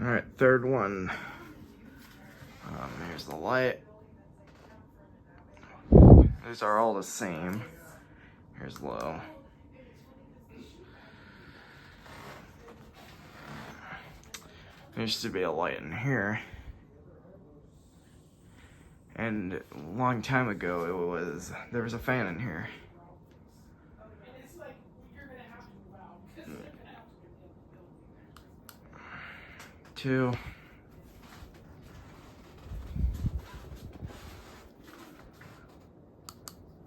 Alright, third one. Here's the light. These are all the same. Here's low. There used to be a light in here. And a long time ago, there was a fan in here. Two.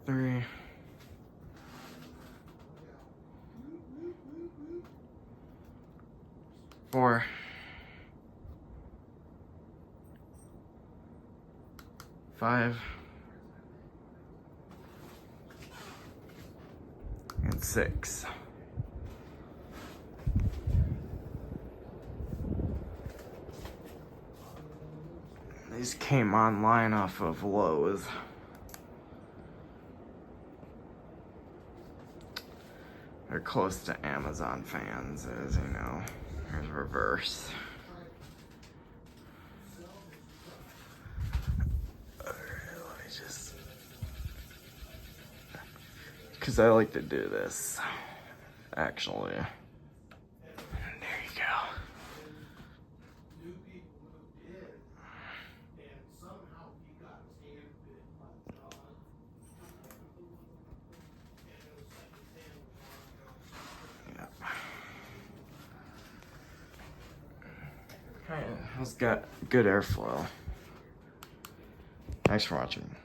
Three. Four. Five. And six. These came online off of Lowe's. They're close to Amazon fans, as you know. Here's reverse. Alright, let me just... because I like to do this, actually. There you go. It's got good airflow. Thanks for watching.